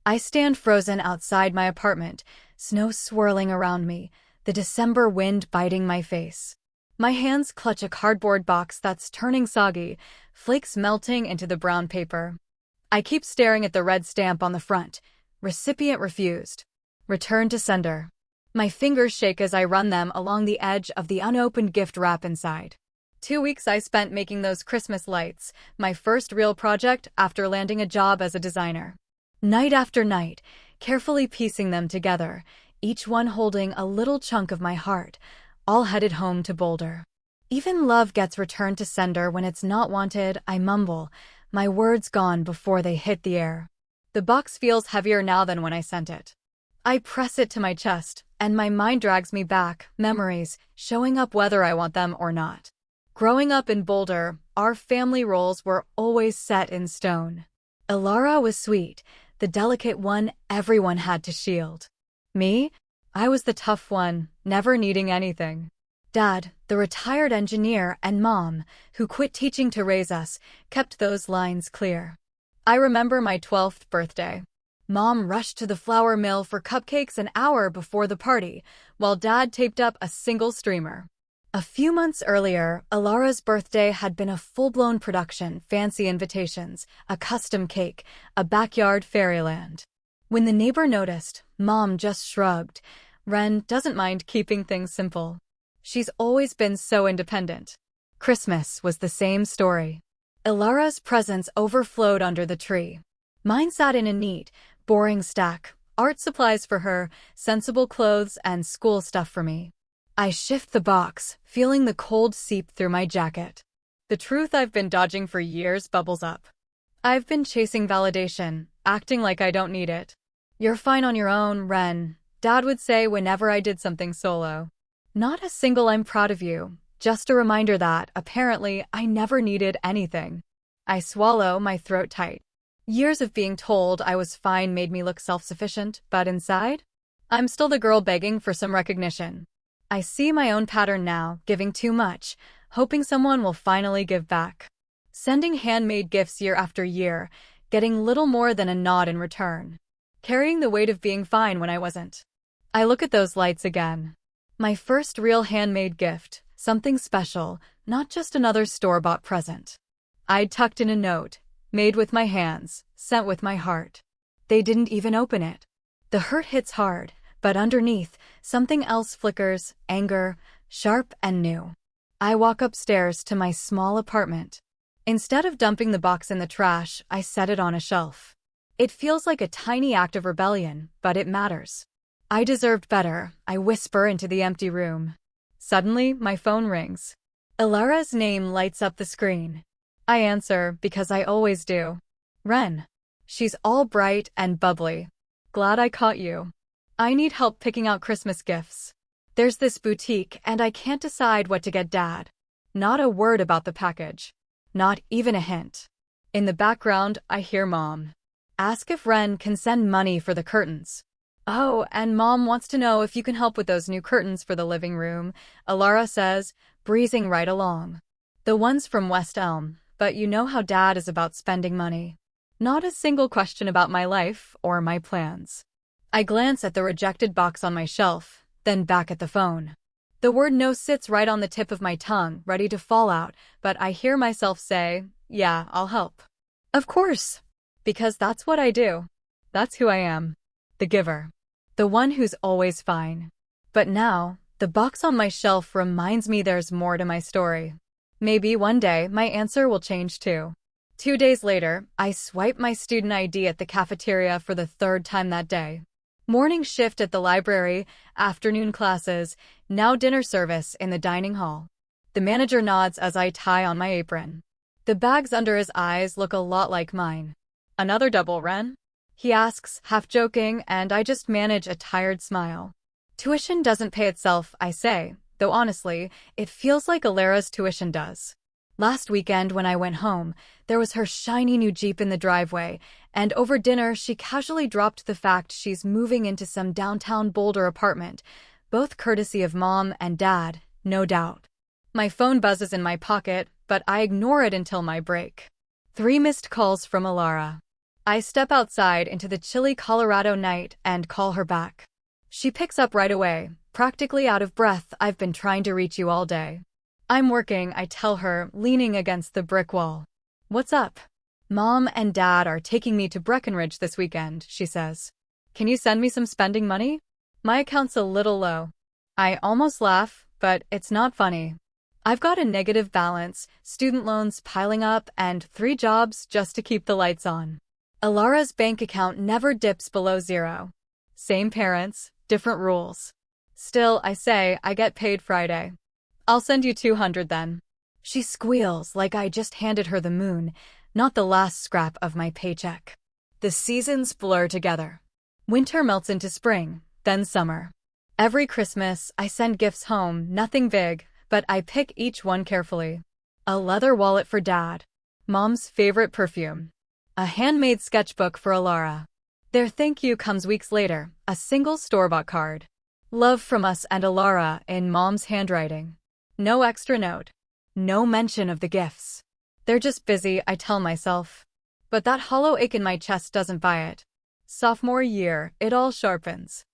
I stand frozen outside my apartment, snow swirling around me, the December wind biting my face. My hands clutch a cardboard box that's turning soggy, flakes melting into the brown paper. I keep staring at the red stamp on the front. Recipient refused. Return to sender. My fingers shake as I run them along the edge of the unopened gift wrap inside. 2 weeks I spent making those Christmas lights, my first real project after landing a job as a designer. Night after night, carefully piecing them together, each one holding a little chunk of my heart, all headed home to Boulder. Even love gets returned to sender when it's not wanted, I mumble, my words gone before they hit the air. The box feels heavier now than when I sent it. I press it to my chest, and my mind drags me back, memories, showing up whether I want them or not. Growing up in Boulder, our family roles were always set in stone. Ilara was sweet, the delicate one everyone had to shield. Me? I was the tough one, never needing anything. Dad, the retired engineer, and Mom, who quit teaching to raise us, kept those lines clear. I remember my 12th birthday. Mom rushed to the flour mill for cupcakes an hour before the party, while Dad taped up a single streamer. A few months earlier, Ilara's birthday had been a full-blown production, fancy invitations, a custom cake, a backyard fairyland. When the neighbor noticed, Mom just shrugged. Ren doesn't mind keeping things simple. She's always been so independent. Christmas was the same story. Ilara's presents overflowed under the tree. Mine sat in a neat, boring stack, art supplies for her, sensible clothes, and school stuff for me. I shift the box, feeling the cold seep through my jacket. The truth I've been dodging for years bubbles up. I've been chasing validation, acting like I don't need it. You're fine on your own, Ren, Dad would say whenever I did something solo. Not a single I'm proud of you, just a reminder that, apparently, I never needed anything. I swallow, my throat tight. Years of being told I was fine made me look self-sufficient, but inside? I'm still the girl begging for some recognition. I see my own pattern now, giving too much, hoping someone will finally give back. Sending handmade gifts year after year, getting little more than a nod in return. Carrying the weight of being fine when I wasn't. I look at those lights again. My first real handmade gift, something special, not just another store-bought present. I'd tucked in a note, made with my hands, sent with my heart. They didn't even open it. The hurt hits hard, but underneath, something else flickers, anger, sharp and new. I walk upstairs to my small apartment. Instead of dumping the box in the trash, I set it on a shelf. It feels like a tiny act of rebellion, but it matters. I deserved better, I whisper into the empty room. Suddenly, my phone rings. Ilara's name lights up the screen. I answer, because I always do. Ren. She's all bright and bubbly. Glad I caught you. I need help picking out Christmas gifts. There's this boutique, and I can't decide what to get Dad. Not a word about the package. Not even a hint. In the background, I hear Mom. Ask if Ren can send money for the curtains. Oh, and Mom wants to know if you can help with those new curtains for the living room, Ilara says, breezing right along. The ones from West Elm, but you know how Dad is about spending money. Not a single question about my life or my plans. I glance at the rejected box on my shelf, then back at the phone. The word no sits right on the tip of my tongue, ready to fall out, but I hear myself say, yeah, I'll help. Of course. Because that's what I do. That's who I am. The giver. The one who's always fine. But now, the box on my shelf reminds me there's more to my story. Maybe one day my answer will change too. 2 days later, I swipe my student ID at the cafeteria for the third time that day. Morning shift at the library, afternoon classes, now dinner service in the dining hall. The manager nods as I tie on my apron. The bags under his eyes look a lot like mine. Another double, Ren? He asks, half joking, and I just manage a tired smile. Tuition doesn't pay itself, I say, though honestly, it feels like Ilara's tuition does. Last weekend when I went home, there was her shiny new Jeep in the driveway, and over dinner she casually dropped the fact she's moving into some downtown Boulder apartment, both courtesy of Mom and Dad, no doubt. My phone buzzes in my pocket, but I ignore it until my break. 3 missed calls from Ilara. I step outside into the chilly Colorado night and call her back. She picks up right away, practically out of breath. I've been trying to reach you all day. I'm working, I tell her, leaning against the brick wall. What's up? Mom and Dad are taking me to Breckenridge this weekend, she says. Can you send me some spending money? My account's a little low. I almost laugh, but it's not funny. I've got a negative balance, student loans piling up, and 3 jobs just to keep the lights on. Alara's bank account never dips below 0. Same parents, different rules. Still, I say, I get paid Friday. I'll send you $200 then. She squeals like I just handed her the moon, not the last scrap of my paycheck. The seasons blur together. Winter melts into spring, then summer. Every Christmas, I send gifts home, nothing big, but I pick each one carefully. A leather wallet for Dad. Mom's favorite perfume. A handmade sketchbook for Alara. Their thank you comes weeks later, a single store-bought card. Love from us and Alara in Mom's handwriting. No extra note. No mention of the gifts. They're just busy, I tell myself. But that hollow ache in my chest doesn't buy it. Sophomore year, it all sharpens.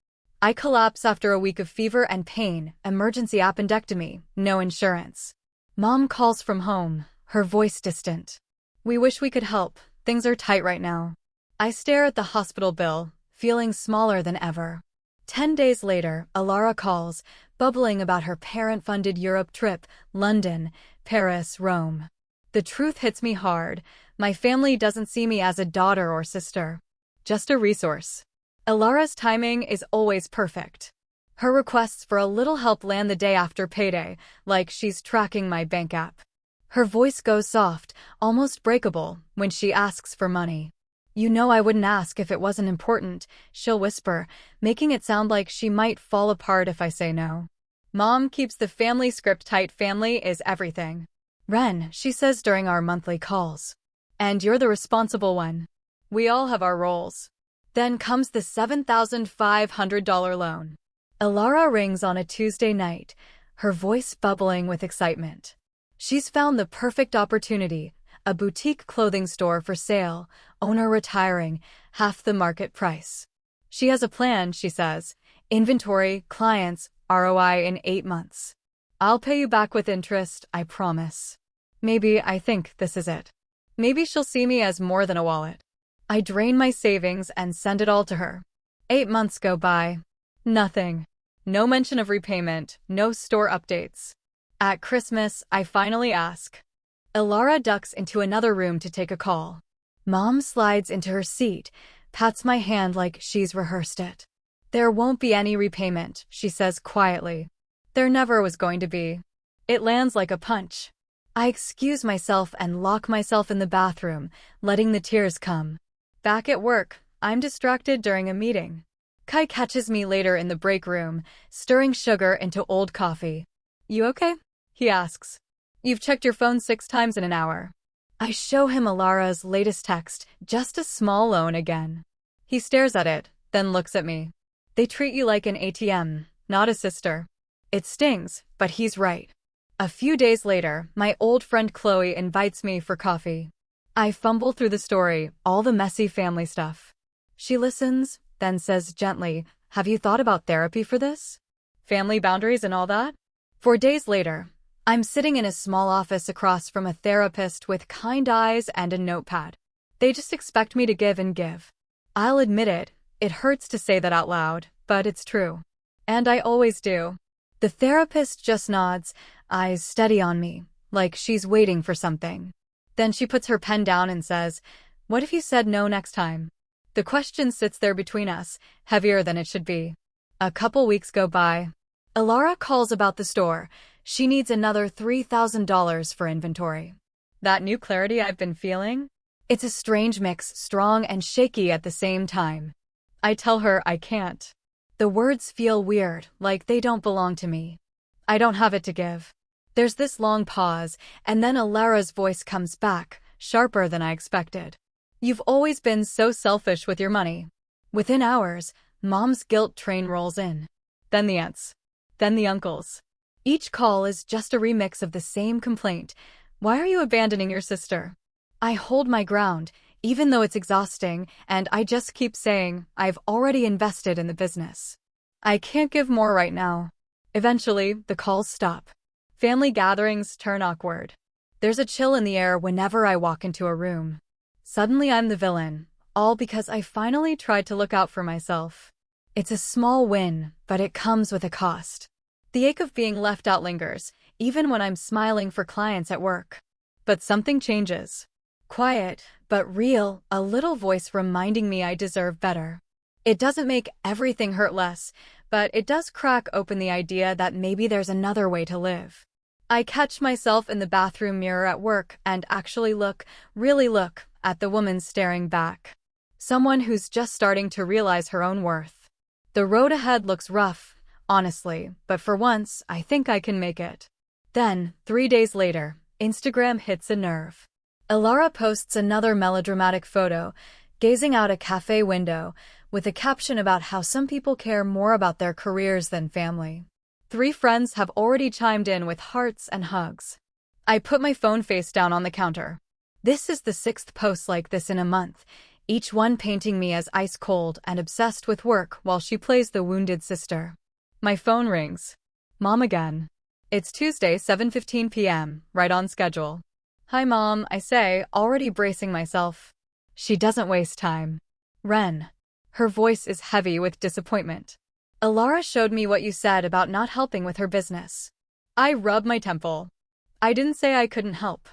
I collapse after a week of fever and pain, emergency appendectomy, no insurance. Mom calls from home, her voice distant. We wish we could help, things are tight right now. I stare at the hospital bill, feeling smaller than ever. 10 days later, Alara calls, bubbling about her parent-funded Europe trip, London, Paris, Rome. The truth hits me hard. My family doesn't see me as a daughter or sister. Just a resource. Alara's timing is always perfect. Her requests for a little help land the day after payday, like she's tracking my bank app. Her voice goes soft, almost breakable, when she asks for money. You know I wouldn't ask if it wasn't important, she'll whisper, making it sound like she might fall apart if I say no. Mom keeps the family script tight. Family is everything. Ren, she says during our monthly calls. And you're the responsible one. We all have our roles. Then comes the $7,500 loan. Alara rings on a Tuesday night, her voice bubbling with excitement. She's found the perfect opportunity, a boutique clothing store for sale, owner retiring, half the market price. She has a plan, she says. Inventory, clients, ROI in 8 months. I'll pay you back with interest, I promise. Maybe I think this is it. Maybe she'll see me as more than a wallet. I drain my savings and send it all to her. 8 months go by. Nothing. No mention of repayment, no store updates. At Christmas, I finally ask. Alara ducks into another room to take a call. Mom slides into her seat, pats my hand like she's rehearsed it. There won't be any repayment, she says quietly. There never was going to be. It lands like a punch. I excuse myself and lock myself in the bathroom, letting the tears come. Back at work, I'm distracted during a meeting. Kai catches me later in the break room, stirring sugar into old coffee. You okay? He asks. You've checked your phone 6 times in an hour. I show him Alara's latest text, just a small loan again. He stares at it, then looks at me. They treat you like an ATM, not a sister. It stings, but he's right. A few days later, my old friend Chloe invites me for coffee. I fumble through the story, all the messy family stuff. She listens, then says gently, have you thought about therapy for this? Family boundaries and all that? 4 days later, I'm sitting in a small office across from a therapist with kind eyes and a notepad. They just expect me to give and give. I'll admit it, it hurts to say that out loud, but it's true. And I always do. The therapist just nods, eyes steady on me, like she's waiting for something. Then she puts her pen down and says, what if you said no next time? The question sits there between us, heavier than it should be. A couple weeks go by. Alara calls about the store. She needs another $3,000 for inventory. That new clarity I've been feeling? It's a strange mix, strong and shaky at the same time. I tell her I can't. The words feel weird, like they don't belong to me. I don't have it to give. There's this long pause, and then Alara's voice comes back, sharper than I expected. You've always been so selfish with your money. Within hours, Mom's guilt train rolls in. Then the aunts. Then the uncles. Each call is just a remix of the same complaint. Why are you abandoning your sister? I hold my ground, even though it's exhausting, and I just keep saying, I've already invested in the business. I can't give more right now. Eventually, the calls stop. Family gatherings turn awkward. There's a chill in the air whenever I walk into a room. Suddenly I'm the villain, all because I finally tried to look out for myself. It's a small win, but it comes with a cost. The ache of being left out lingers, even when I'm smiling for clients at work. But something changes. Quiet, but real, a little voice reminding me I deserve better. It doesn't make everything hurt less, but it does crack open the idea that maybe there's another way to live. I catch myself in the bathroom mirror at work and actually really look, at the woman staring back. Someone who's just starting to realize her own worth. The road ahead looks rough, honestly, but for once, I think I can make it. Then, 3 days later, Instagram hits a nerve. Ilara posts another melodramatic photo, gazing out a cafe window, with a caption about how some people care more about their careers than family. 3 friends have already chimed in with hearts and hugs. I put my phone face down on the counter. This is the 6th post like this in a month, each one painting me as ice cold and obsessed with work while she plays the wounded sister. My phone rings. Mom again. It's Tuesday, 7:15 p.m., right on schedule. Hi Mom, I say, already bracing myself. She doesn't waste time. Ren. Her voice is heavy with disappointment. Ilara showed me what you said about not helping with her business. I rub my temple. I didn't say I couldn't help.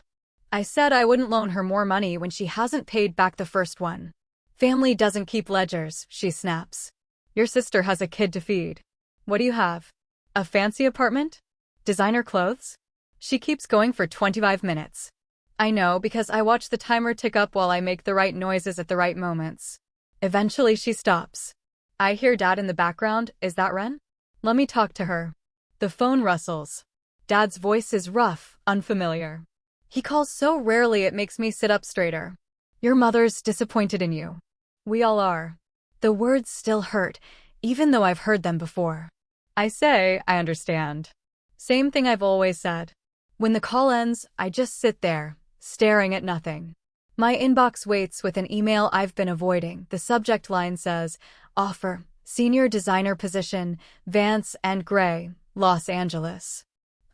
I said I wouldn't loan her more money when she hasn't paid back the first one. Family doesn't keep ledgers, she snaps. Your sister has a kid to feed. What do you have? A fancy apartment? Designer clothes? She keeps going for 25 minutes. I know because I watch the timer tick up while I make the right noises at the right moments. Eventually she stops. I hear Dad in the background. Is that Ren? Let me talk to her. The phone rustles. Dad's voice is rough, unfamiliar. He calls so rarely it makes me sit up straighter. Your mother's disappointed in you. We all are. The words still hurt, even though I've heard them before. I say, I understand. Same thing I've always said. When the call ends, I just sit there, staring at nothing. My inbox waits with an email I've been avoiding. The subject line says, Offer, Senior Designer Position, Vance and Gray, Los Angeles.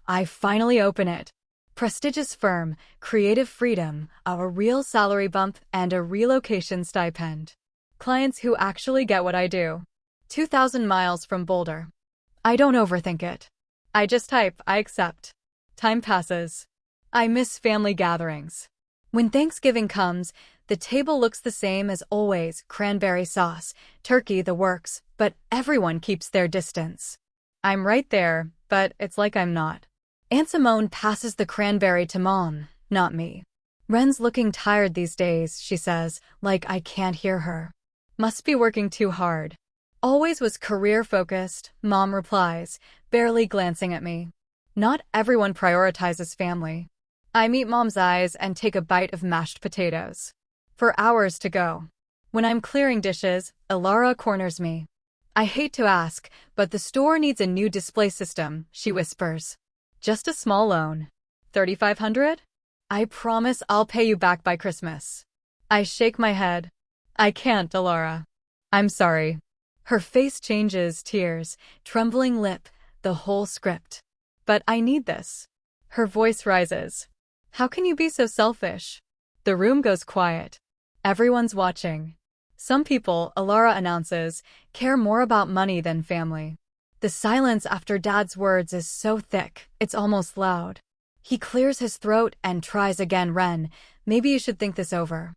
I finally open it. Prestigious firm, creative freedom, a real salary bump, and a relocation stipend. Clients who actually get what I do. 2,000 miles from Boulder. I don't overthink it. I just type, I accept. Time passes. I miss family gatherings. When Thanksgiving comes, the table looks the same as always, cranberry sauce, turkey, the works, but everyone keeps their distance. I'm right there, but it's like I'm not. Aunt Simone passes the cranberry to Mom, not me. Ren's looking tired these days, she says, like I can't hear her. Must be working too hard. Always was career-focused, Mom replies, barely glancing at me. Not everyone prioritizes family. I meet Mom's eyes and take a bite of mashed potatoes. For hours to go. When I'm clearing dishes, Ilara corners me. I hate to ask, but the store needs a new display system, she whispers. Just a small loan. $3,500? I promise I'll pay you back by Christmas. I shake my head. I can't, Ilara. I'm sorry. Her face changes, tears, trembling lip, the whole script. But I need this. Her voice rises. How can you be so selfish? The room goes quiet. Everyone's watching. Some people, Ilara announces, care more about money than family. The silence after Dad's words is so thick, it's almost loud. He clears his throat and tries again. Ren, maybe you should think this over.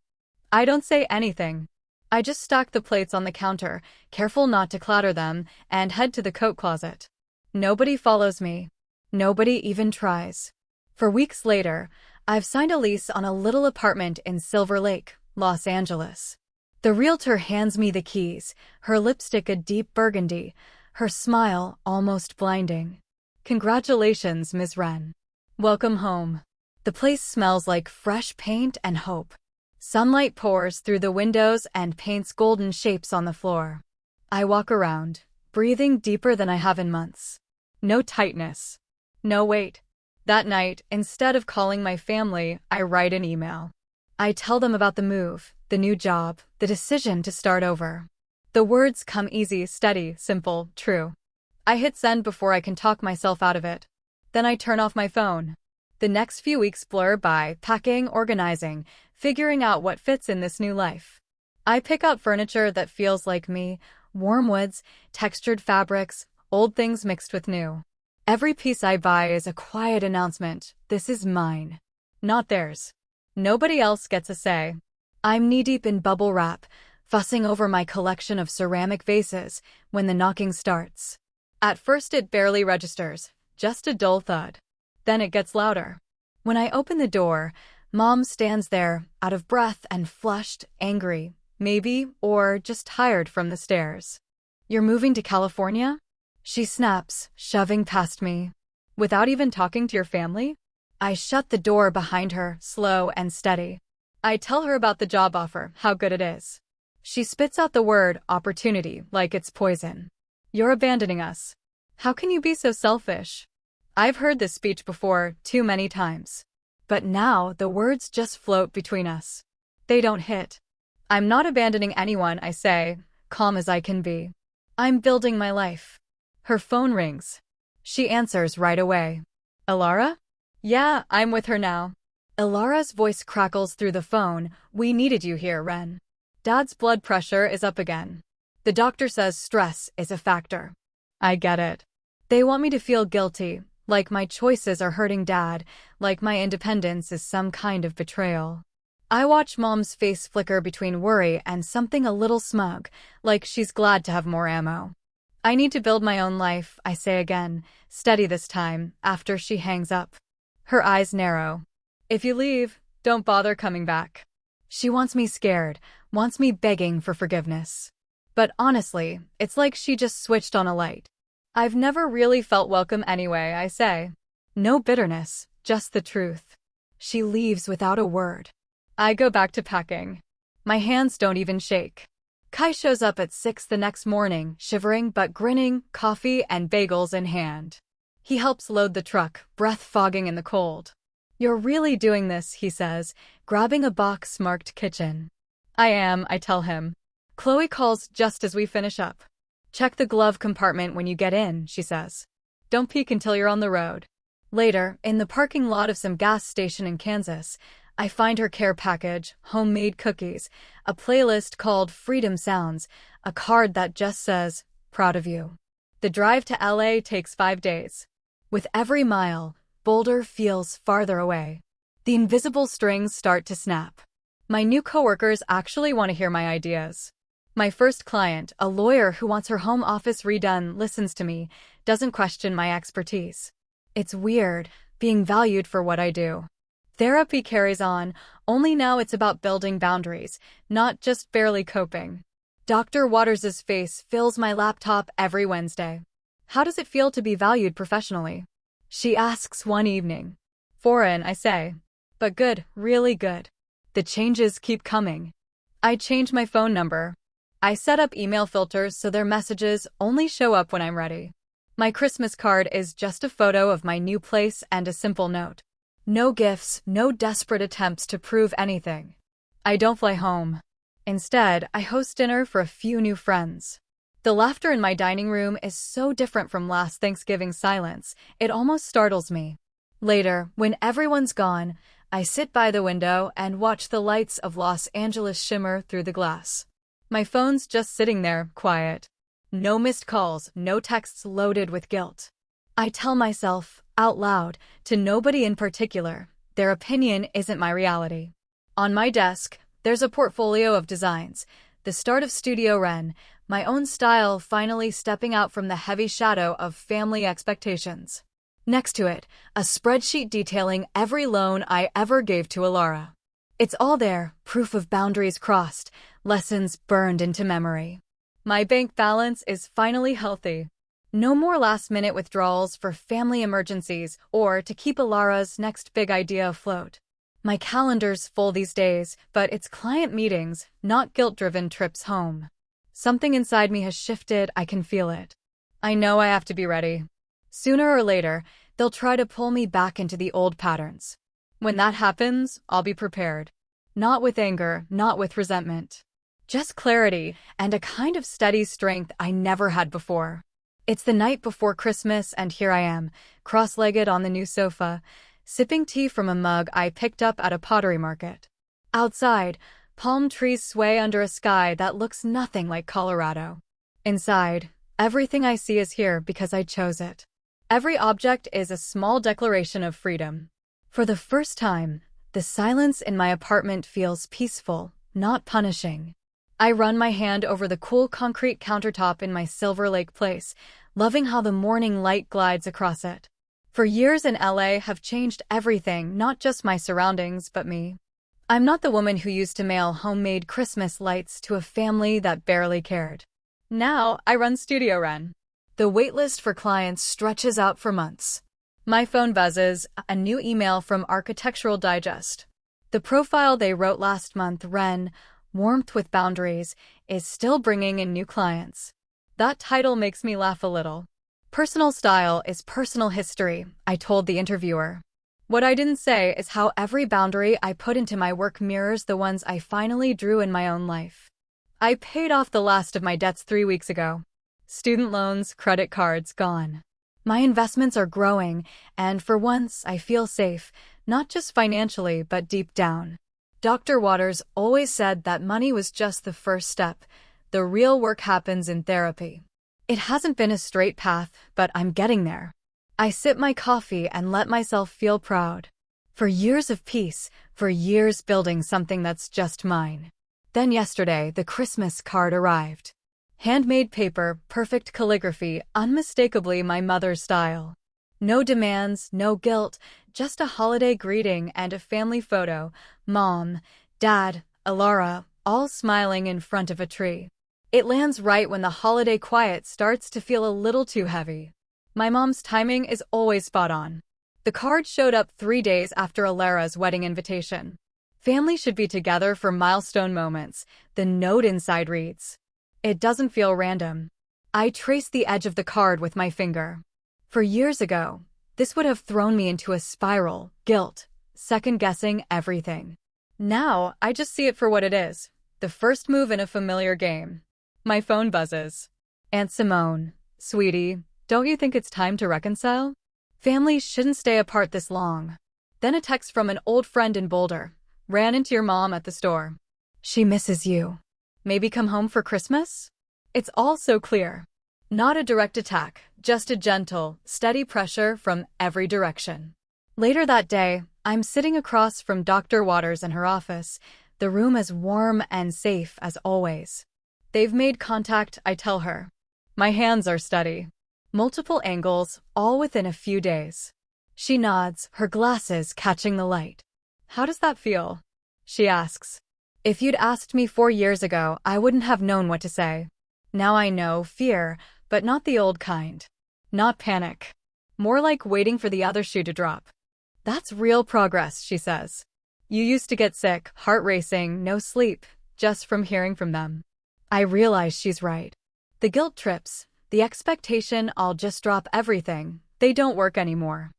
I don't say anything. I just stack the plates on the counter, careful not to clatter them, and head to the coat closet. Nobody follows me. Nobody even tries. For weeks later, I've signed a lease on a little apartment in Silver Lake, Los Angeles. The realtor hands me the keys, her lipstick a deep burgundy, her smile almost blinding. Congratulations, Ms. Ren. Welcome home. The place smells like fresh paint and hope. Sunlight pours through the windows and paints golden shapes on the floor. I walk around, breathing deeper than I have in months. No tightness. No weight. That night, instead of calling my family, I write an email. I tell them about the move, the new job, the decision to start over. The words come easy, steady, simple, true. I hit send before I can talk myself out of it. Then I turn off my phone. The next few weeks blur by, packing, organizing, figuring out what fits in this new life. I pick out furniture that feels like me, warm woods, textured fabrics, old things mixed with new. Every piece I buy is a quiet announcement, this is mine, not theirs. Nobody else gets a say. I'm knee-deep in bubble wrap, fussing over my collection of ceramic vases when the knocking starts. At first it barely registers, just a dull thud. Then it gets louder. When I open the door, Mom stands there, out of breath and flushed, angry, maybe, or just tired from the stairs. "You're moving to California?" She snaps, shoving past me. "Without even talking to your family?" I shut the door behind her, slow and steady. I tell her about the job offer, how good it is. She spits out the word opportunity like it's poison. "You're abandoning us. How can you be so selfish?" I've heard this speech before, too many times. But now the words just float between us. They don't hit. "I'm not abandoning anyone," I say, calm as I can be. "I'm building my life." Her phone rings. She answers right away. "Ilara?" "Yeah, I'm with her now." Ilara's voice crackles through the phone. "We needed you here, Ren. Dad's blood pressure is up again. The doctor says stress is a factor." I get it. They want me to feel guilty, like my choices are hurting Dad, like my independence is some kind of betrayal. I watch Mom's face flicker between worry and something a little smug, like she's glad to have more ammo. "I need to build my own life," I say again, steady this time, after she hangs up. Her eyes narrow. "If you leave, don't bother coming back." She wants me scared, wants me begging for forgiveness. But honestly, it's like she just switched on a light. "I've never really felt welcome anyway," I say. No bitterness, just the truth. She leaves without a word. I go back to packing. My hands don't even shake. Kai shows up at 6 the next morning, shivering but grinning, coffee and bagels in hand. He helps load the truck, breath fogging in the cold. "You're really doing this," he says, grabbing a box marked kitchen. "I am," I tell him. Chloe calls just as we finish up. "Check the glove compartment when you get in," she says. "Don't peek until you're on the road." Later, in the parking lot of some gas station in Kansas, I find her care package, homemade cookies, a playlist called Freedom Sounds, a card that just says, "Proud of you." The drive to LA takes 5 days. With every mile, Boulder feels farther away. The invisible strings start to snap. My new coworkers actually want to hear my ideas. My first client, a lawyer who wants her home office redone, listens to me, doesn't question my expertise. It's weird, being valued for what I do. Therapy carries on, only now it's about building boundaries, not just barely coping. Dr. Waters's face fills my laptop every Wednesday. "How does it feel to be valued professionally?" she asks one evening. "Foreign," I say. "But good, really good." The changes keep coming. I change my phone number. I set up email filters so their messages only show up when I'm ready. My Christmas card is just a photo of my new place and a simple note. No gifts, no desperate attempts to prove anything. I don't fly home. Instead, I host dinner for a few new friends. The laughter in my dining room is so different from last Thanksgiving's silence, it almost startles me. Later, when everyone's gone, I sit by the window and watch the lights of Los Angeles shimmer through the glass. My phone's just sitting there, quiet. No missed calls, no texts loaded with guilt. I tell myself, out loud, to nobody in particular, their opinion isn't my reality. On my desk, there's a portfolio of designs, the start of Studio Ren, my own style finally stepping out from the heavy shadow of family expectations. Next to it, a spreadsheet detailing every loan I ever gave to Ilara. It's all there, proof of boundaries crossed, lessons burned into memory. My bank balance is finally healthy. No more last-minute withdrawals for family emergencies or to keep Ilara's next big idea afloat. My calendar's full these days, but it's client meetings, not guilt-driven trips home. Something inside me has shifted, I can feel it. I know I have to be ready. Sooner or later, they'll try to pull me back into the old patterns. When that happens, I'll be prepared. Not with anger, not with resentment. Just clarity and a kind of steady strength I never had before. It's the night before Christmas, and here I am, cross-legged on the new sofa, sipping tea from a mug I picked up at a pottery market. Outside, palm trees sway under a sky that looks nothing like Colorado. Inside, everything I see is here because I chose it. Every object is a small declaration of freedom. For the first time, the silence in my apartment feels peaceful, not punishing. I run my hand over the cool concrete countertop in my Silver Lake place, loving how the morning light glides across it. For years in LA have changed everything, not just my surroundings, but me. I'm not the woman who used to mail homemade Christmas lights to a family that barely cared. Now, I run Studio Ren. The waitlist for clients stretches out for months. My phone buzzes, a new email from Architectural Digest. The profile they wrote last month, Ren, Warmth with Boundaries, is still bringing in new clients. That title makes me laugh a little. Personal style is personal history, I told the interviewer. What I didn't say is how every boundary I put into my work mirrors the ones I finally drew in my own life. I paid off the last of my debts 3 weeks ago. Student loans, credit cards, gone. My investments are growing, and for once I feel safe, not just financially but deep down. Dr. Waters always said that money was just the first step. The real work happens in therapy. It hasn't been a straight path, but I'm getting there. I sip my coffee and let myself feel proud. For years of peace, for years building something that's just mine. Then yesterday, the Christmas card arrived. Handmade paper, perfect calligraphy, unmistakably my mother's style. No demands, no guilt, just a holiday greeting and a family photo. Mom, Dad, Alara, all smiling in front of a tree. It lands right when the holiday quiet starts to feel a little too heavy. My mom's timing is always spot on. The card showed up 3 days after Alara's wedding invitation. Family should be together for milestone moments. The note inside reads, "It doesn't feel random." I traced the edge of the card with my finger. For years ago, this would have thrown me into a spiral, guilt, second-guessing everything. Now, I just see it for what it is, the first move in a familiar game. My phone buzzes. Aunt Simone, sweetie, don't you think it's time to reconcile? Families shouldn't stay apart this long. Then a text from an old friend in Boulder. Ran into your mom at the store. She misses you. Maybe come home for Christmas? It's all so clear. Not a direct attack, just a gentle, steady pressure from every direction. Later that day, I'm sitting across from Dr. Waters in her office, the room as warm and safe as always. They've made contact, I tell her. My hands are steady. Multiple angles, all within a few days. She nods, her glasses catching the light. How does that feel? She asks. If you'd asked me 4 years ago, I wouldn't have known what to say. Now I know fear, but not the old kind. Not panic. More like waiting for the other shoe to drop. That's real progress, she says. You used to get sick, heart racing, no sleep, just from hearing from them. I realize she's right. The guilt trips, the expectation I'll just drop everything, they don't work anymore.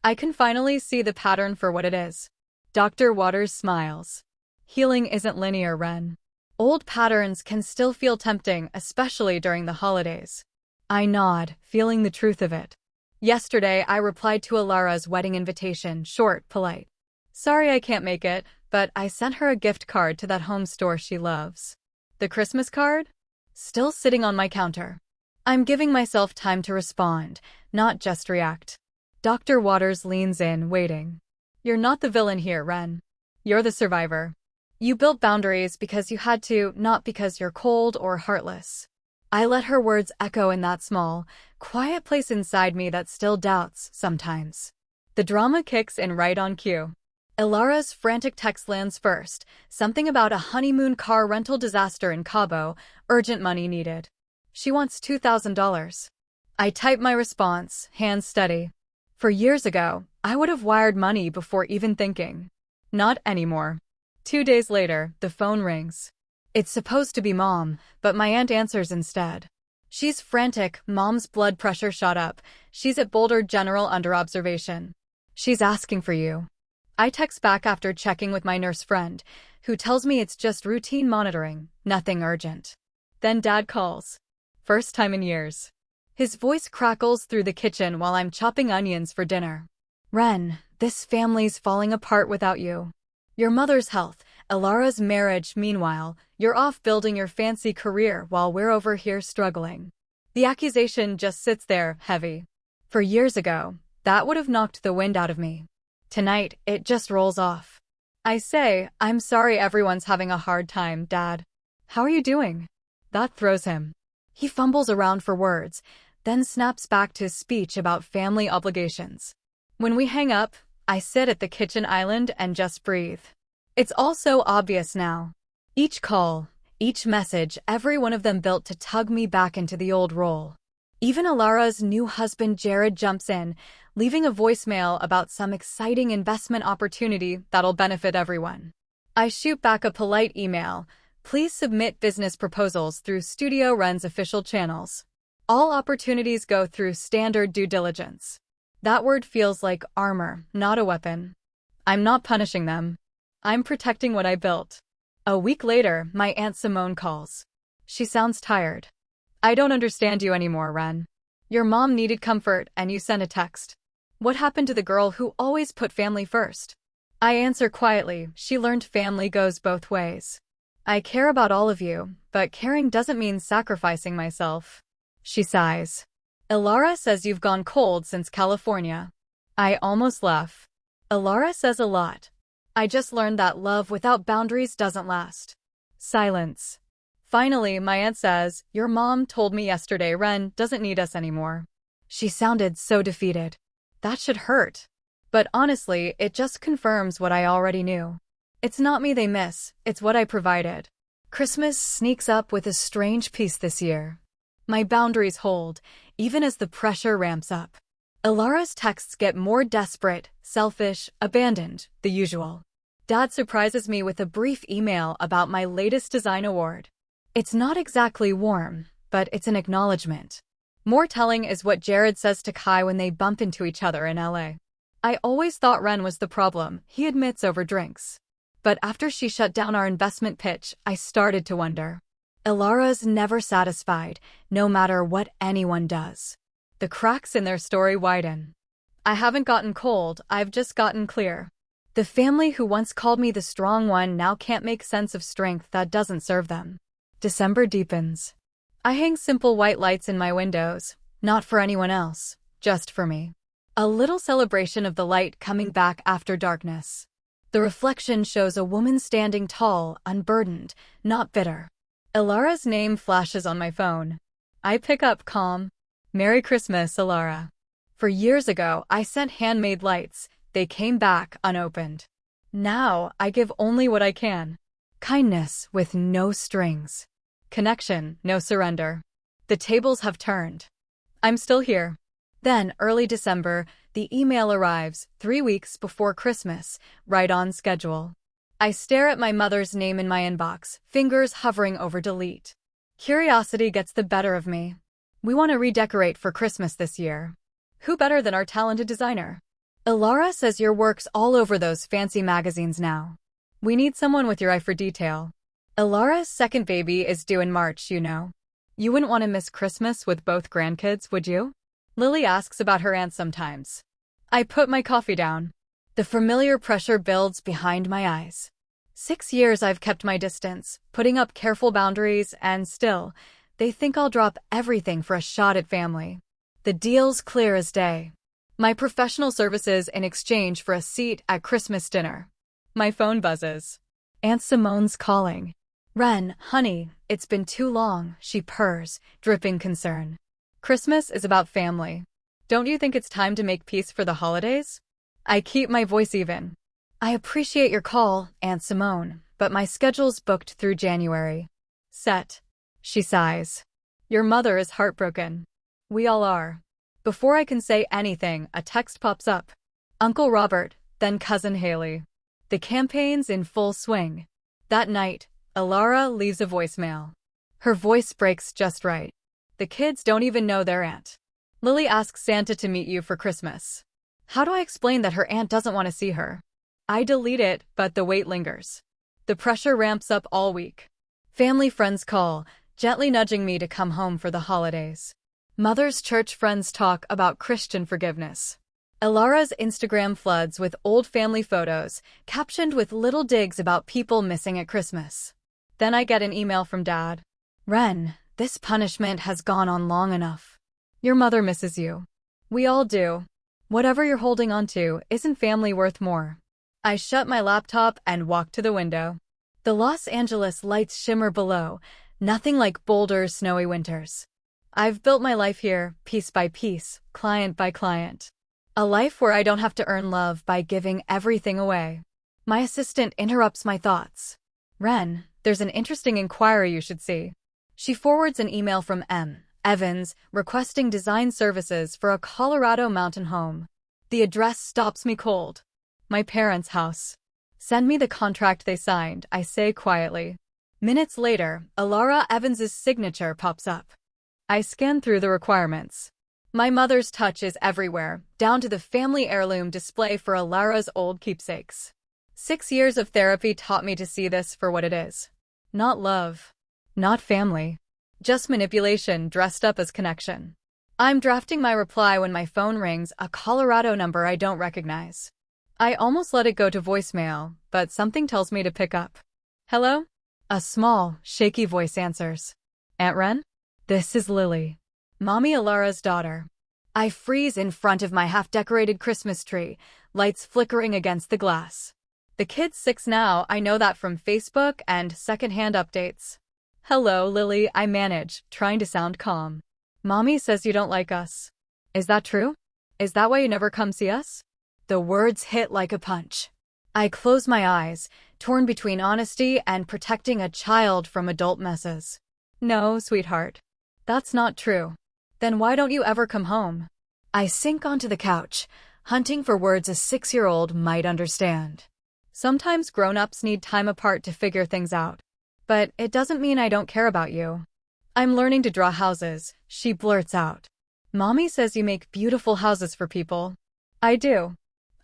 I can finally see the pattern for what it is. Dr. Waters smiles. Healing isn't linear, Ren. Old patterns can still feel tempting, especially during the holidays. I nod, feeling the truth of it. Yesterday, I replied to Alara's wedding invitation, short, polite. Sorry I can't make it, but I sent her a gift card to that home store she loves. The Christmas card? Still sitting on my counter. I'm giving myself time to respond, not just react. Dr. Waters leans in, waiting. You're not the villain here, Ren. You're the survivor. You built boundaries because you had to, not because you're cold or heartless. I let her words echo in that small, quiet place inside me that still doubts, sometimes. The drama kicks in right on cue. Alara's frantic text lands first, something about a honeymoon car rental disaster in Cabo, urgent money needed. She wants $2,000. I type my response, hands steady. For years ago, I would have wired money before even thinking. Not anymore. 2 days later, the phone rings. It's supposed to be Mom, but my aunt answers instead. She's frantic, Mom's blood pressure shot up. She's at Boulder General under observation. She's asking for you. I text back after checking with my nurse friend, who tells me it's just routine monitoring, nothing urgent. Then Dad calls. First time in years. His voice crackles through the kitchen while I'm chopping onions for dinner. Ren, this family's falling apart without you. Your mother's health, Elara's marriage, meanwhile, you're off building your fancy career while we're over here struggling. The accusation just sits there, heavy. For years ago, that would have knocked the wind out of me. Tonight, it just rolls off. I say, I'm sorry everyone's having a hard time, Dad. How are you doing? That throws him. He fumbles around for words, then snaps back to his speech about family obligations. When we hang up, I sit at the kitchen island and just breathe. It's all so obvious now. Each call, each message, every one of them built to tug me back into the old role. Even Elara's new husband Jared jumps in, leaving a voicemail about some exciting investment opportunity that'll benefit everyone. I shoot back a polite email. Please submit business proposals through Studio Ren's official channels. All opportunities go through standard due diligence. That word feels like armor, not a weapon. I'm not punishing them. I'm protecting what I built. A week later, my Aunt Simone calls. She sounds tired. I don't understand you anymore, Ren. Your mom needed comfort and you sent a text. What happened to the girl who always put family first? I answer quietly, she learned family goes both ways. I care about all of you, but caring doesn't mean sacrificing myself. She sighs. Elara says you've gone cold since California. I almost laugh. Elara says a lot. I just learned that love without boundaries doesn't last. Silence. Finally, my aunt says, your mom told me yesterday Ren doesn't need us anymore. She sounded so defeated. That should hurt. But honestly, it just confirms what I already knew. It's not me they miss, it's what I provided. Christmas sneaks up with a strange peace this year. My boundaries hold, even as the pressure ramps up. Elara's texts get more desperate, selfish, abandoned, the usual. Dad surprises me with a brief email about my latest design award. It's not exactly warm, but it's an acknowledgement. More telling is what Jared says to Kai when they bump into each other in LA. I always thought Ren was the problem, he admits over drinks. But after she shut down our investment pitch, I started to wonder. Elara's never satisfied, no matter what anyone does. The cracks in their story widen. I haven't gotten cold, I've just gotten clear. The family who once called me the strong one now can't make sense of strength that doesn't serve them. December deepens. I hang simple white lights in my windows, not for anyone else, just for me. A little celebration of the light coming back after darkness. The reflection shows a woman standing tall, unburdened, not bitter. Elara's name flashes on my phone. I pick up calm. Merry Christmas, Elara. For years ago, I sent handmade lights. They came back unopened. Now, I give only what I can. Kindness with no strings. Connection, no surrender. The tables have turned. I'm still here. Then, early December, the email arrives, 3 weeks before Christmas, right on schedule. I stare at my mother's name in my inbox, fingers hovering over delete. Curiosity gets the better of me. We want to redecorate for Christmas this year. Who better than our talented designer? Elara says your work's all over those fancy magazines now. We need someone with your eye for detail. Elara's second baby is due in March, you know. You wouldn't want to miss Christmas with both grandkids, would you? Lily asks about her aunt sometimes. I put my coffee down. The familiar pressure builds behind my eyes. 6 years I've kept my distance, putting up careful boundaries, and still, they think I'll drop everything for a shot at family. The deal's clear as day. My professional services in exchange for a seat at Christmas dinner. My phone buzzes. Aunt Simone's calling. Ren, honey, it's been too long, she purrs, dripping concern. Christmas is about family. Don't you think it's time to make peace for the holidays? I keep my voice even. I appreciate your call, Aunt Simone, but my schedule's booked through January. Set. She sighs. Your mother is heartbroken. We all are. Before I can say anything, a text pops up. Uncle Robert, then Cousin Haley. The campaign's in full swing. That night, Elara leaves a voicemail. Her voice breaks just right. The kids don't even know their aunt. Lily asks Santa to meet you for Christmas. How do I explain that her aunt doesn't want to see her? I delete it, but the weight lingers. The pressure ramps up all week. Family friends call, gently nudging me to come home for the holidays. Mother's church friends talk about Christian forgiveness. Elara's Instagram floods with old family photos, captioned with little digs about people missing at Christmas. Then I get an email from Dad. Ren, this punishment has gone on long enough. Your mother misses you. We all do. Whatever you're holding on to, isn't family worth more? I shut my laptop and walk to the window. The Los Angeles lights shimmer below, nothing like Boulder's snowy winters. I've built my life here, piece by piece, client by client. A life where I don't have to earn love by giving everything away. My assistant interrupts my thoughts. Ren, there's an interesting inquiry you should see. She forwards an email from M. Evans, requesting design services for a Colorado mountain home. The address stops me cold. My parents' house. Send me the contract they signed, I say quietly. Minutes later, Elara Evans's signature pops up. I scan through the requirements. My mother's touch is everywhere, down to the family heirloom display for Elara's old keepsakes. 6 years of therapy taught me to see this for what it is. Not love. Not family. Just manipulation dressed up as connection. I'm drafting my reply when my phone rings, a Colorado number I don't recognize. I almost let it go to voicemail, but something tells me to pick up. Hello? A small, shaky voice answers. Aunt Ren? This is Lily. Mommy Elara's daughter. I freeze in front of my half-decorated Christmas tree, lights flickering against the glass. The kid's 6 now, I know that from Facebook and secondhand updates. Hello, Lily, I manage, trying to sound calm. Mommy says you don't like us. Is that true? Is that why you never come see us? The words hit like a punch. I close my eyes, torn between honesty and protecting a child from adult messes. No, sweetheart. That's not true. Then why don't you ever come home? I sink onto the couch, hunting for words a 6-year-old might understand. Sometimes grown-ups need time apart to figure things out. But it doesn't mean I don't care about you. I'm learning to draw houses, she blurts out. Mommy says you make beautiful houses for people. I do.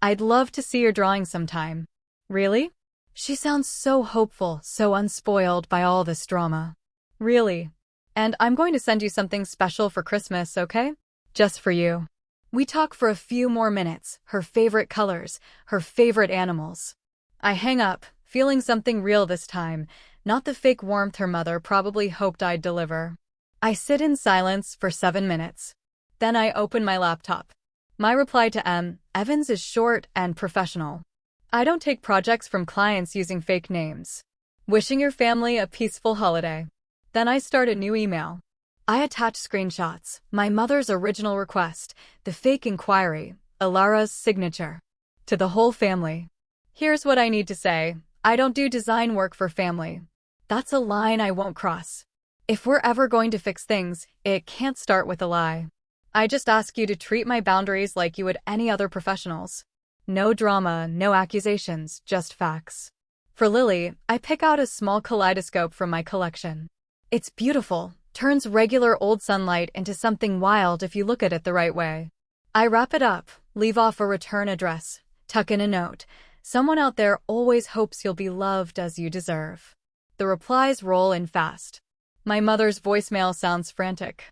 I'd love to see your drawing sometime. Really? She sounds so hopeful, so unspoiled by all this drama. Really? And I'm going to send you something special for Christmas, okay? Just for you. We talk for a few more minutes, her favorite colors, her favorite animals. I hang up, feeling something real this time, not the fake warmth her mother probably hoped I'd deliver. I sit in silence for 7 minutes. Then I open my laptop. My reply to M. Evans is short and professional. I don't take projects from clients using fake names. Wishing your family a peaceful holiday. Then I start a new email. I attach screenshots, my mother's original request, the fake inquiry, Elara's signature. To the whole family. Here's what I need to say. I don't do design work for family. That's a line I won't cross. If we're ever going to fix things, it can't start with a lie. I just ask you to treat my boundaries like you would any other professionals. No drama, no accusations, just facts. For Lily, I pick out a small kaleidoscope from my collection. It's beautiful, turns regular old sunlight into something wild if you look at it the right way. I wrap it up, leave off a return address, tuck in a note. Someone out there always hopes you'll be loved as you deserve. The replies roll in fast. My mother's voicemail sounds frantic.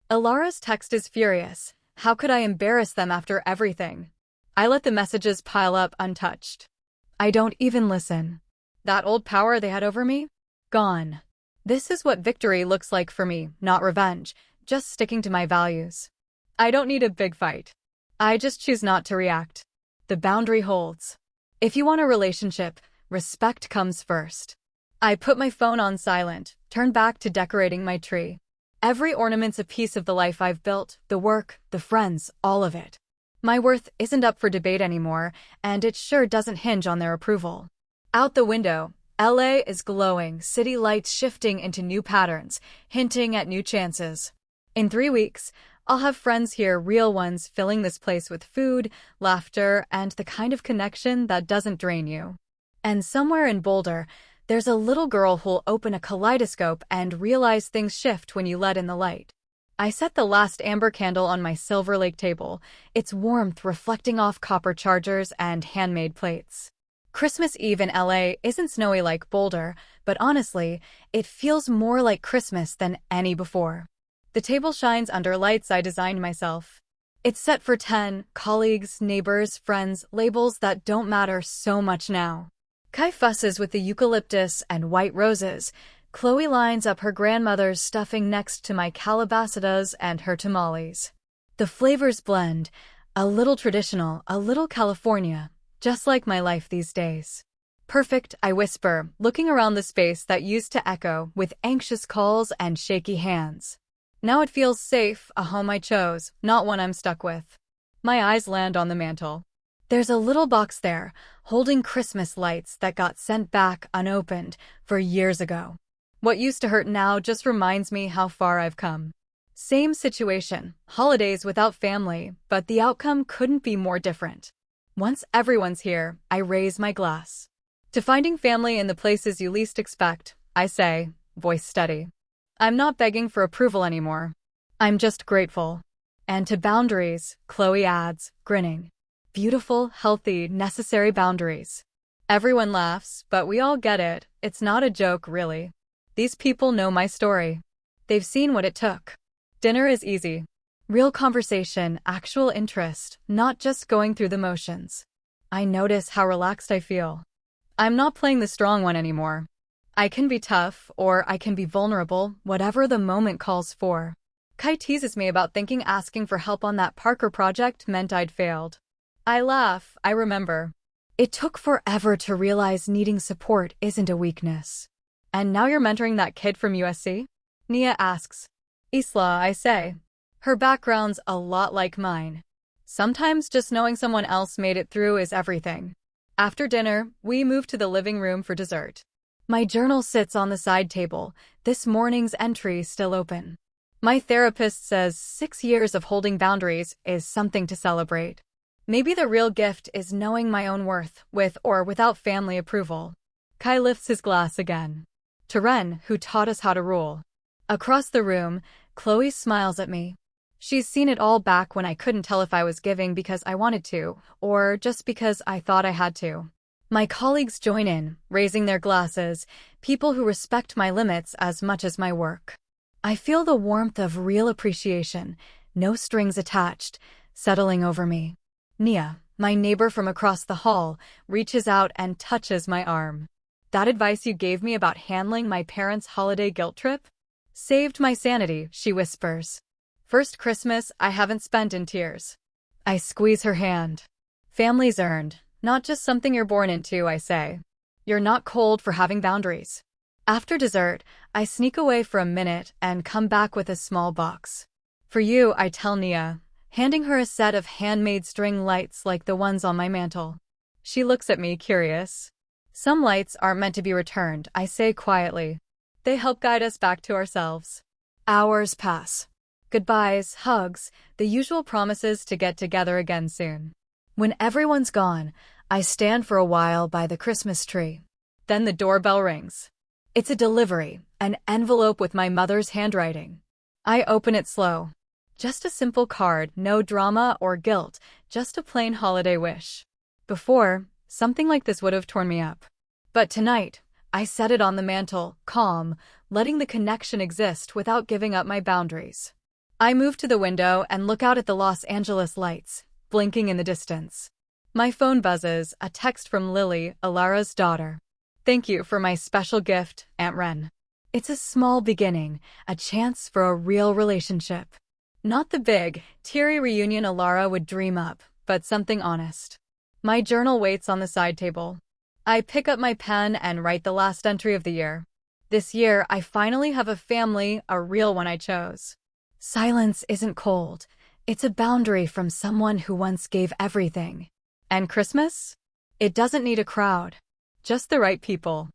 Elara's text is furious. How could I embarrass them after everything? I let the messages pile up untouched. I don't even listen. That old power they had over me? Gone. This is what victory looks like for me, not revenge, just sticking to my values. I don't need a big fight. I just choose not to react. The boundary holds. If you want a relationship, respect comes first. I put my phone on silent, turn back to decorating my tree. Every ornament's a piece of the life I've built, the work, the friends, all of it. My worth isn't up for debate anymore, and it sure doesn't hinge on their approval. Out the window, LA is glowing, city lights shifting into new patterns, hinting at new chances. In 3 weeks, I'll have friends here, real ones, filling this place with food, laughter, and the kind of connection that doesn't drain you. And somewhere in Boulder, there's a little girl who'll open a kaleidoscope and realize things shift when you let in the light. I set the last amber candle on my Silver Lake table, its warmth reflecting off copper chargers and handmade plates. Christmas Eve in LA isn't snowy like Boulder, but honestly, it feels more like Christmas than any before. The table shines under lights I designed myself. It's set for 10 colleagues, neighbors, friends, labels that don't matter so much now. Kai fusses with the eucalyptus and white roses. Chloe lines up her grandmother's stuffing next to my calabasas and her tamales. The flavors blend, a little traditional, a little California, just like my life these days. Perfect, I whisper, looking around the space that used to echo with anxious calls and shaky hands. Now it feels safe, a home I chose, not one I'm stuck with. My eyes land on the mantel. There's a little box there, holding Christmas lights that got sent back unopened for years ago. What used to hurt now just reminds me how far I've come. Same situation, holidays without family, but the outcome couldn't be more different. Once everyone's here, I raise my glass. To finding family in the places you least expect, I say, voice steady. I'm not begging for approval anymore. I'm just grateful. And to boundaries, Chloe adds, grinning. Beautiful, healthy, necessary boundaries. Everyone laughs, but we all get it. It's not a joke, really. These people know my story. They've seen what it took. Dinner is easy. Real conversation, actual interest, not just going through the motions. I notice how relaxed I feel. I'm not playing the strong one anymore. I can be tough, or I can be vulnerable, whatever the moment calls for. Kai teases me about thinking asking for help on that Parker project meant I'd failed. I laugh, I remember. It took forever to realize needing support isn't a weakness. And now you're mentoring that kid from USC? Nia asks. Isla, I say. Her background's a lot like mine. Sometimes just knowing someone else made it through is everything. After dinner, we move to the living room for dessert. My journal sits on the side table, this morning's entry still open. My therapist says 6 years of holding boundaries is something to celebrate. Maybe the real gift is knowing my own worth, with or without family approval. Kai lifts his glass again. To Ren, who taught us how to rule. Across the room, Chloe smiles at me. She's seen it all back when I couldn't tell if I was giving because I wanted to, or just because I thought I had to. My colleagues join in, raising their glasses, people who respect my limits as much as my work. I feel the warmth of real appreciation, no strings attached, settling over me. Nia, my neighbor from across the hall, reaches out and touches my arm. That advice you gave me about handling my parents' holiday guilt trip? Saved my sanity, she whispers. First Christmas I haven't spent in tears. I squeeze her hand. Family's earned. Not just something you're born into, I say. You're not cold for having boundaries. After dessert, I sneak away for a minute and come back with a small box. For you, I tell Nia, handing her a set of handmade string lights like the ones on my mantel. She looks at me, curious. Some lights aren't meant to be returned, I say quietly. They help guide us back to ourselves. Hours pass. Goodbyes, hugs, the usual promises to get together again soon. When everyone's gone, I stand for a while by the Christmas tree. Then the doorbell rings. It's a delivery, an envelope with my mother's handwriting. I open it slow. Just a simple card, no drama or guilt, just a plain holiday wish. Before, something like this would have torn me up. But tonight, I set it on the mantel, calm, letting the connection exist without giving up my boundaries. I move to the window and look out at the Los Angeles lights, blinking in the distance. My phone buzzes, a text from Lily, Alara's daughter. Thank you for my special gift, Aunt Ren. It's a small beginning, a chance for a real relationship. Not the big, teary reunion Alara would dream up, but something honest. My journal waits on the side table. I pick up my pen and write the last entry of the year. This year, I finally have a family, a real one I chose. Silence isn't cold. It's a boundary from someone who once gave everything. And Christmas? It doesn't need a crowd. Just the right people.